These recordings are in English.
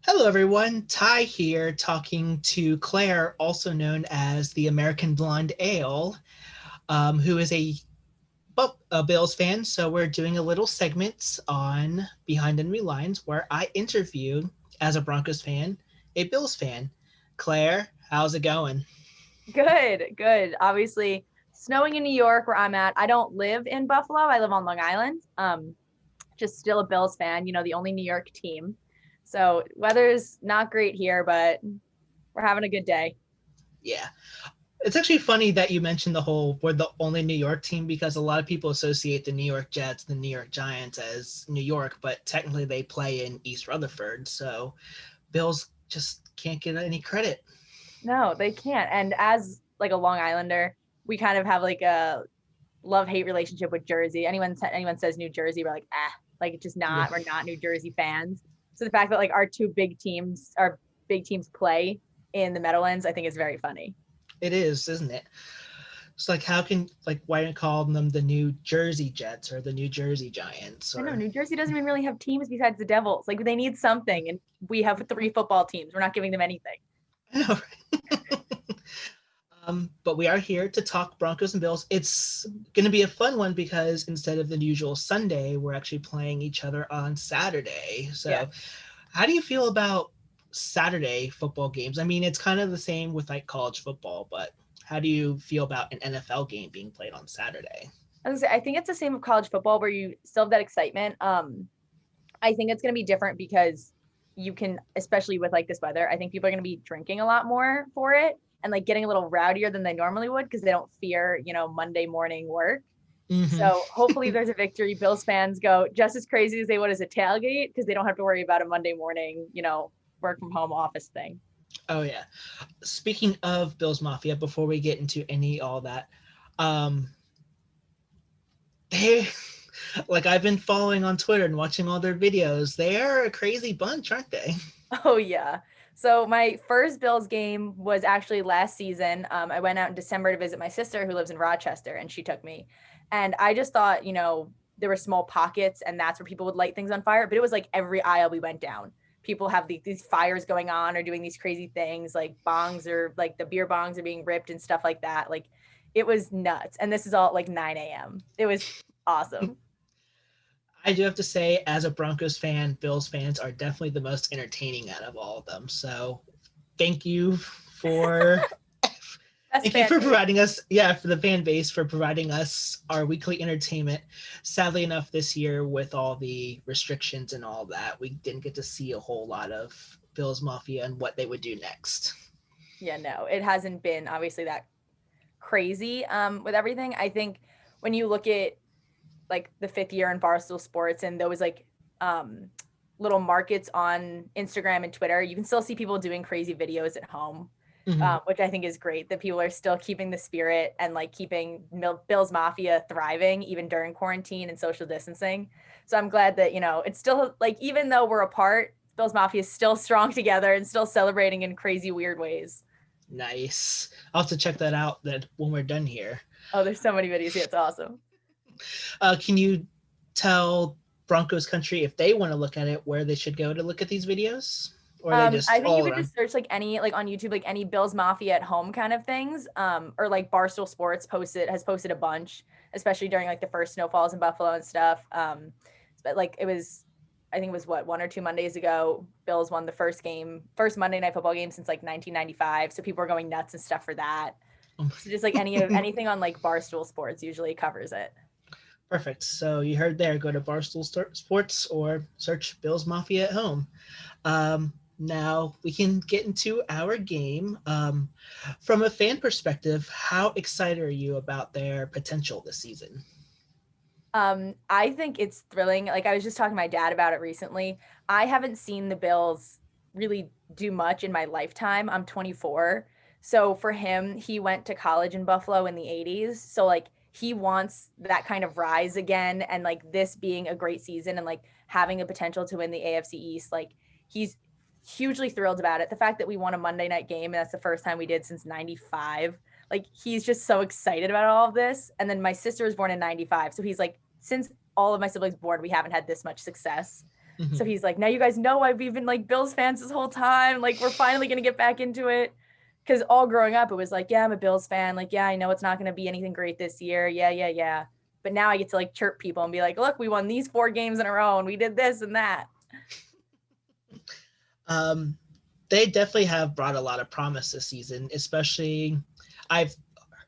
Hello, everyone. Ty here talking to Claire, also known as the American Blonde Ale, who is a Bills fan. So we're doing a little segment on Behind Enemy Lines where I interview, as a Broncos fan, a Bills fan. Claire, how's it going? Good, good. Obviously, snowing in New York where I'm at. I don't live in Buffalo. I live on Long Island. Just still a Bills fan, the only New York team. So weather's not great here, but we're having a good day. Yeah. It's actually funny that you mentioned the whole we're the only New York team because a lot of people associate the New York Jets, the New York Giants as New York, but technically they play in East Rutherford. So Bills just can't get any credit. No, they can't. And as like a Long Islander, we kind of have like a love-hate relationship with Jersey. Anyone says New Jersey, we're like, like it's just Yeah, not. We're not New Jersey fans. So the fact that like our big teams play in the Meadowlands, I think is very funny. it is, isn't it? It's like how can why don't you call them the New Jersey Jets or the New Jersey Giants I know or New Jersey doesn't even really have teams besides the Devils. Like they need something, and we have three football teams. We're not giving them anything. I know. But we are here to talk Broncos and Bills. It's going to be a fun one because instead of the usual Sunday, we're actually playing each other on Saturday. Yeah. So, how do you feel about Saturday football games? I mean, it's kind of the same with like college football, but how do you feel about an NFL game being played on Saturday? I think it's the same with college football where you still have that excitement. I think it's going to be different because you can, especially with like this weather, I think people are going to be drinking a lot more for it and like getting a little rowdier than they normally would because they don't fear, Monday morning work. Mm-hmm. So hopefully there's a victory. Bills fans go just as crazy as they would as a tailgate because they don't have to worry about a Monday morning, work from home office thing. Oh yeah. Speaking of Bills Mafia, before we get into any all that, um, they like I've been following on Twitter and watching all their videos. They're a crazy bunch, aren't they? Oh yeah. So my first Bills game was actually last season. I went out in December to visit my sister who lives in Rochester, and she took me. And I just thought, there were small pockets, and that's where people would light things on fire. But it was like every aisle we went down, people have these fires going on or doing these crazy things, like bongs or like the beer bongs are being ripped and stuff like that. Like it was nuts. And this is all at like 9 a.m. It was awesome. I do have to say, as a Broncos fan, Bills fans are definitely the most entertaining out of all of them. So thank you for Best thank you fan for base. providing us, yeah, for the fan base for providing us our weekly entertainment. Sadly enough, this year with all the restrictions and all that, we didn't get to see a whole lot of Bills Mafia and what they would do next. Yeah, no, it hasn't been obviously that crazy with everything. I think when you look at like the fifth year in Barstool Sports and those like um, little markets on Instagram and Twitter, you can still see people doing crazy videos at home, Mm-hmm. which I think is great that people are still keeping the spirit and like keeping Bill's Mafia thriving even during quarantine and social distancing. So I'm glad that, it's still like, even though we're apart, Bill's Mafia is still strong together and still celebrating in crazy, weird ways. Nice. I'll have to check that out that when we're done here. Oh, there's so many videos. Yeah, it's awesome. Can you tell Broncos country if they want to look at it where they should go to look at these videos, or are they I just think you all could around? just search like any like on YouTube like any Bills Mafia at home kind of things. Or like Barstool Sports posted a bunch, especially during like the first snowfalls in Buffalo and stuff. But like it was, I think it was what 1 or 2 Mondays ago. Bills won the first Monday Night Football game since like 1995. So people were going nuts and stuff for that. So just like anything on like Barstool Sports usually covers it. Perfect. So you heard there. Go to Barstool Sports or search Bills Mafia at home. Now we can get into our game. From a fan perspective, how excited are you about their potential this season? I think it's thrilling. Like I was just talking to my dad about it recently. I haven't seen the Bills really do much in my lifetime. I'm 24. So for him, he went to college in Buffalo in the 80s. So like he wants that kind of rise again and like this being a great season and like having a potential to win the AFC East. Like he's hugely thrilled about it. The fact that we won a Monday night game and that's the first time we did since 95. Like he's just so excited about all of this. And then my sister was born in 95. So he's like, since all of my siblings born, we haven't had this much success. So Mhm. he's like, now you guys know I've been like Bills fans this whole time. Like we're finally gonna get back into it. Because all growing up, it was like, yeah, I'm a Bills fan. Like, yeah, I know it's not gonna be anything great this year. Yeah, yeah, yeah. But now I get to like chirp people and be like, look, we won these 4 games in a row and we did this and that. Um, they definitely have brought a lot of promise this season, especially I've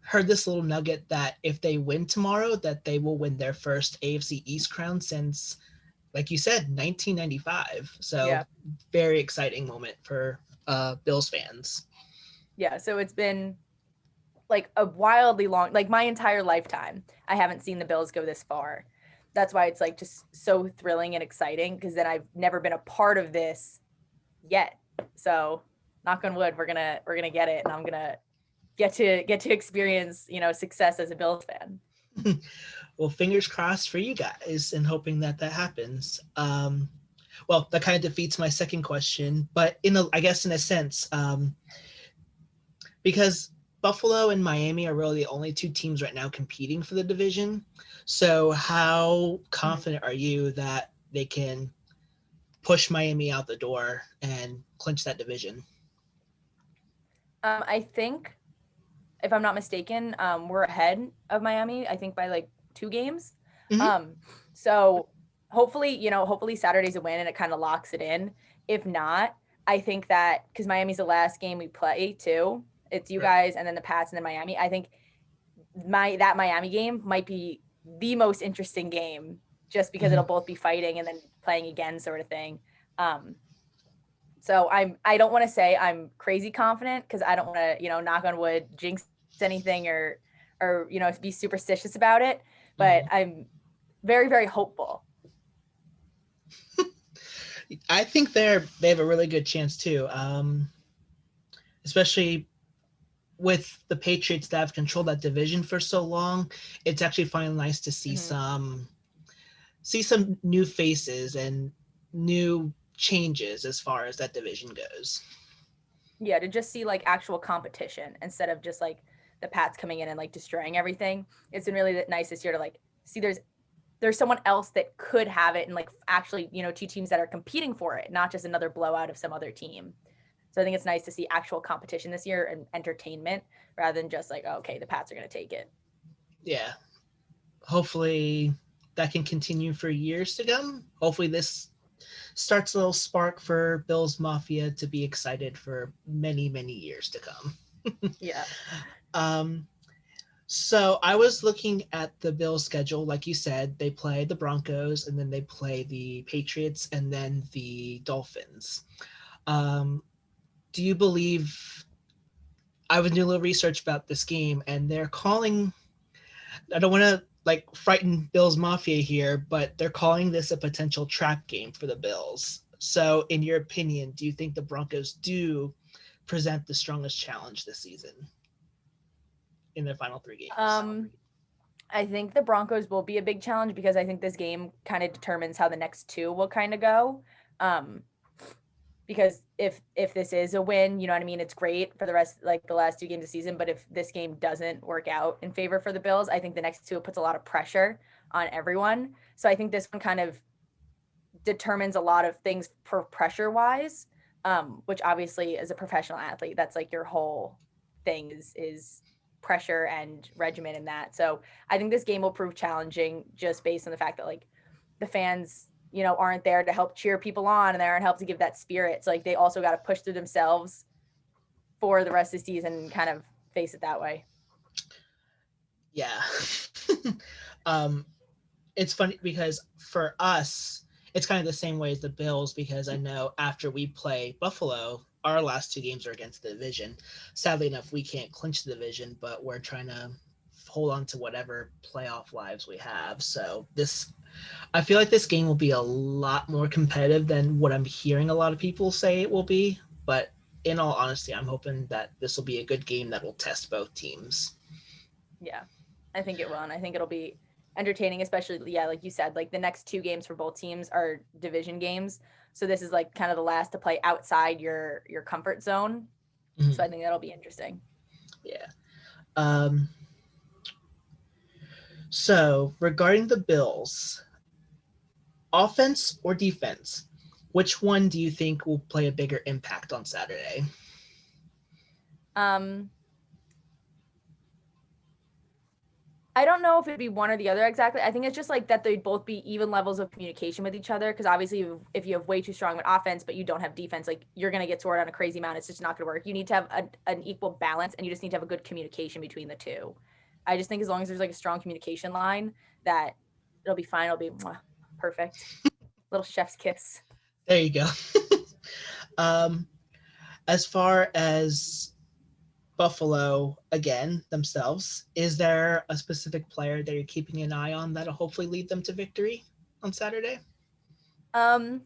heard this little nugget that if they win tomorrow, that they will win their first AFC East crown since, like you said, 1995. So Yeah. very exciting moment for Bills fans. Yeah. So it's been like a wildly long, like my entire lifetime, I haven't seen the Bills go this far. That's why it's like just so thrilling and exciting because then I've never been a part of this yet. So knock on wood, we're gonna get it and I'm gonna get to experience, success as a Bills fan. Well, fingers crossed for you guys and hoping that that happens. Well, that kind of defeats my second question, but I guess in a sense, because Buffalo and Miami are really the only two teams right now competing for the division. So, how Mhm. confident are you that they can push Miami out the door and clinch that division? I think if I'm not mistaken, we're ahead of Miami. I think by like 2 games. Mm-hmm. Um, so hopefully, hopefully Saturday's a win and it kind of locks it in. If not, I think that because Miami's the last game we play too. It's you Right. guys and then the Pats and then Miami. I think that Miami game might be the most interesting game just because Mm-hmm. it'll both be fighting and then playing again sort of thing. Um, so I don't want to say I'm crazy confident because I don't want to, knock on wood, jinx anything or be superstitious about it. But Mm-hmm. I'm very, very hopeful. I think they have a really good chance too, especially with the Patriots that have controlled that division for so long. It's actually finally nice to Mhm. see some new faces and new changes as far as that division goes. Yeah, to just see like actual competition instead of just like the Pats coming in and like destroying everything. It's been really nice this year to like see there's someone else that could have it and like actually, two teams that are competing for it, not just another blowout of some other team. So I think it's nice to see actual competition this year and entertainment rather than just like, oh, okay, the Pats are going to take it. Yeah, hopefully that can continue for years to come. Hopefully this starts a little spark for Bills Mafia to be excited for many, many years to come. Yeah. Um, so I was looking at the Bills schedule. Like you said, they play the Broncos and then they play the Patriots and then the Dolphins. Um, do you believe I was doing a little research about this game and they're calling, I don't want to like frighten Bills Mafia here, but they're calling this a potential trap game for the Bills. So, in your opinion, do you think the Broncos do present the strongest challenge this season in their final 3 games? Um, I think the Broncos will be a big challenge because I think this game kind of determines how the next two will kind of go. Um, because if this is a win, you know what I mean, it's great for the rest like the last 2 games of the season. But if this game doesn't work out in favor for the Bills, I think the next two puts a lot of pressure on everyone. So I think this one kind of determines a lot of things for pressure wise, which obviously as a professional athlete, that's like your whole thing is pressure and regimen in that. So I think this game will prove challenging just based on the fact that like the fans, aren't there to help cheer people on and they aren't help to give that spirit. So like they also got to push through themselves for the rest of the season and kind of face it that way. Yeah. um, it's funny because for us, it's kind of the same way as the Bills because I know after we play Buffalo, our last 2 games are against the division. Sadly enough, we can't clinch the division, but we're trying to hold on to whatever playoff lives we have. So I feel like this game will be a lot more competitive than what I'm hearing a lot of people say it will be. But in all honesty, I'm hoping that this will be a good game that will test both teams. Yeah, I think it will. And I think it'll be entertaining, especially, yeah, like you said, like the next 2 games for both teams are division games. So this is like kind of the last to play outside your comfort zone. So Mhm. I think that'll be interesting. Yeah. Um, so regarding the Bills, offense or defense? Which one do you think will play a bigger impact on Saturday? Um, I don't know if it'd be one or the other exactly. I think it's just like that they'd both be even levels of communication with each other. Because obviously, if you have way too strong an offense, but you don't have defense, like you're going to get scored on a crazy amount. It's just not going to work. You need to have an equal balance, and you just need to have a good communication between the two. I just think as long as there's like a strong communication line, that it'll be fine. It'll be perfect. Little chef's kiss. There you go. um, as far as Buffalo again themselves, is there a specific player that you're keeping an eye on that'll hopefully lead them to victory on Saturday? Um,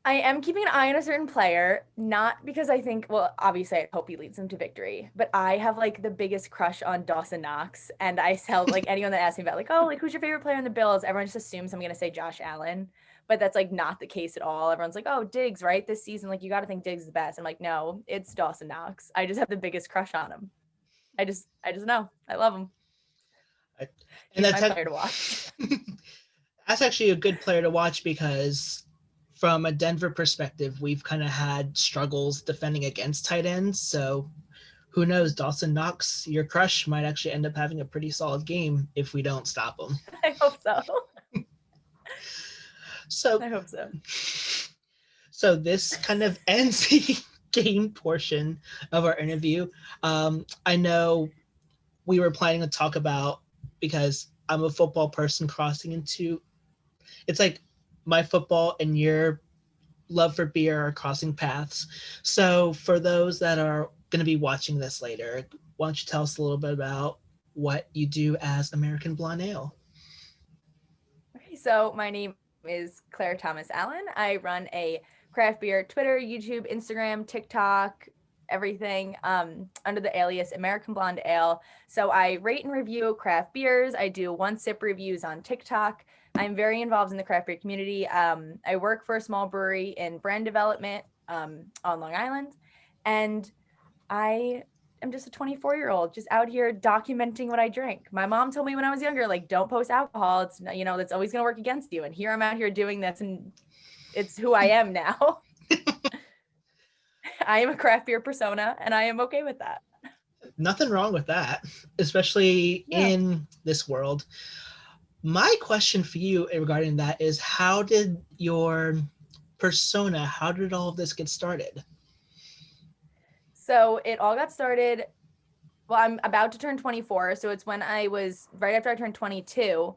I am keeping an eye on a certain player, not because I think, well, obviously I hope he leads them to victory, but I have like the biggest crush on Dawson Knox. And I tell like anyone that asks me about like, oh, like who's your favorite player in the Bills? Everyone just assumes I'm gonna say Josh Allen, but that's like not the case at all. Everyone's like, oh, Diggs, right? This season, like you gotta think Diggs is the best. I'm like, no, it's Dawson Knox. I just have the biggest crush on him. I just know. I love him. And He's my player to watch. that's actually a good player to watch because from a Denver perspective, we've kind of had struggles defending against tight ends. So who knows? Dawson Knox, your crush, might actually end up having a pretty solid game if we don't stop him. I hope so. So I hope so. So this kind of ends the game portion of our interview. I know we were planning to talk about, because I'm a football person crossing into, it's like my football and your love for beer are crossing paths. So for those that are going to be watching this later, why don't you tell us a little bit about what you do as American Blonde Ale? Okay, so my name is Clare Thomas Alan. I run a craft beer Twitter, YouTube, Instagram, TikTok, everything under the alias American Blonde Ale. So I rate and review craft beers. I do one sip reviews on TikTok. I'm very involved in the craft beer community. I work for a small brewery in brand development on Long Island, and I am just a 24-year-old just out here documenting what I drink. My mom told me when I was younger, like, don't post alcohol. It's, you know, that's always going to work against you. And here I'm out here doing this, and it's who I am now. I am a craft beer persona, and I am okay with that. Nothing wrong with that, especially Yeah. in this world. My question for you regarding that is, how did your persona, how did all of this get started? So it all got started. Well, I'm about to turn 24. So it's when I was right after I turned 22.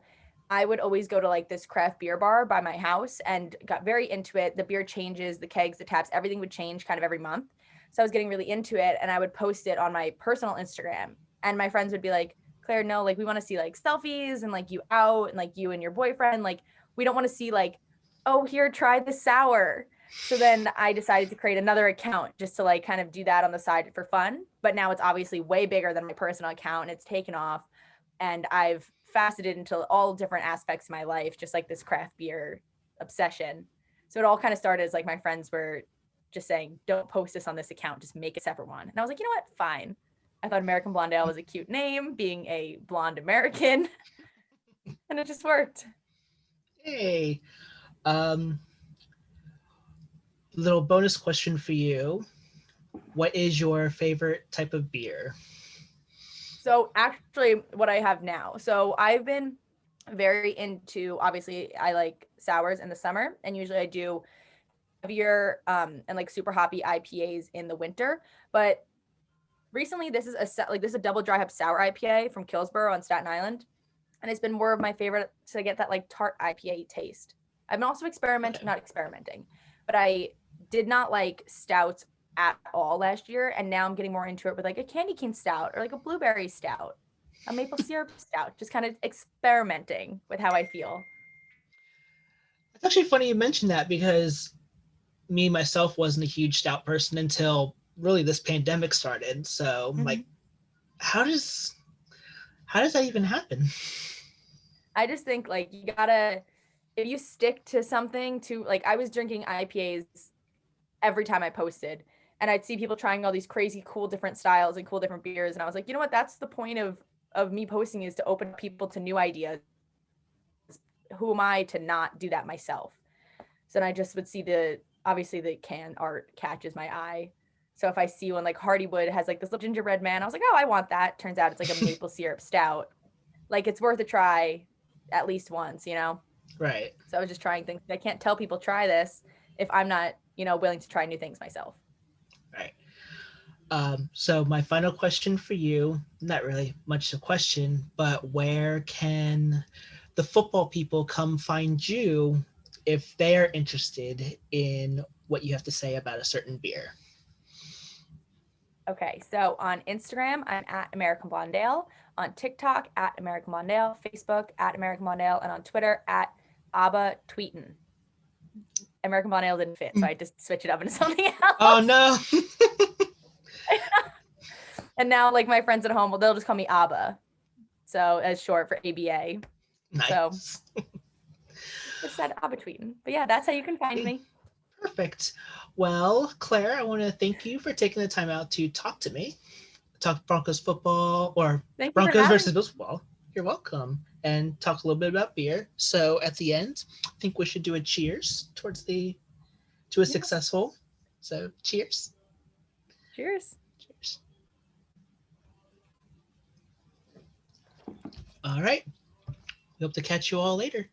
I would always go to like this craft beer bar by my house and got very into it. The beer changes, the kegs, the taps, everything would change kind of every month. So I was getting really into it, and I would post it on my personal Instagram. And my friends would be like, Claire, no, like we want to see like selfies and like you out and like you and your boyfriend. Like we don't want to see like, oh, here, try the sour. So then I decided to create another account just to like kind of do that on the side for fun. But now it's obviously way bigger than my personal account, and it's taken off. And I've faceted into all different aspects of my life, just like this craft beer obsession. So it all kind of started as like my friends were just saying, don't post this on this account, just make a separate one. And I was like, you know what? Fine. I thought American Blonde Ale was a cute name, being a blonde American, and it just worked. Hey, um, little bonus question for you. What is your favorite type of beer? So actually what I have now. So I've been very into, obviously I like sours in the summer, and usually I do heavier and like super hoppy IPAs in the winter. But recently this is this is a double dry hop sour IPA from Killsborough on Staten Island. And it's been more of my favorite to get that like tart IPA taste. I've been also experimenting, Okay. not experimenting, but I did not like stouts at all last year. And now I'm getting more into it with like a candy cane stout or like a blueberry stout, a maple syrup stout, just kind of experimenting with how I feel. It's actually funny you mentioned that because me myself wasn't a huge stout person until really this pandemic started. So I'm like, Mm-hmm. how does how does that even happen? I just think like you gotta, if you stick to something to like, I was drinking IPAs every time I posted, and I'd see people trying all these crazy cool different styles and cool different beers, and I was like, you know what? That's the point of me posting, is to open people to new ideas. Who am I to not do that myself? So then I just would see obviously the can art catches my eye. So if I see one like Hardywood has like this little gingerbread man, I was like, oh, I want that. Turns out it's like a maple syrup stout. Like it's worth a try at least once, you know? Right. So I was just trying things. I can't tell people try this if I'm not, willing to try new things myself. Right. So my final question for you, not really much a question, but where can the football people come find you if they're interested in what you have to say about a certain beer? Okay, so on Instagram, I'm at American Blondale. On TikTok, at American Blondale. Facebook, at American Blondale. And on Twitter, at Abba Tweetin. American Blondale didn't fit, so I just switched it up into something Oh else. no. And now, like my friends at home, well, they'll just call me Abba, so as short for ABA. So Nice. just said Abba Tweetin. But yeah, that's how you can find me. Perfect. Well, Claire, I want to thank you for taking the time out to talk to me, talk Broncos football or Thank you for Broncos having versus me. Bills football. You're welcome. And talk a little bit about beer. So at the end, I think we should do a cheers to a Yeah. successful. So cheers. Cheers. Cheers. All right. We hope to catch you all later.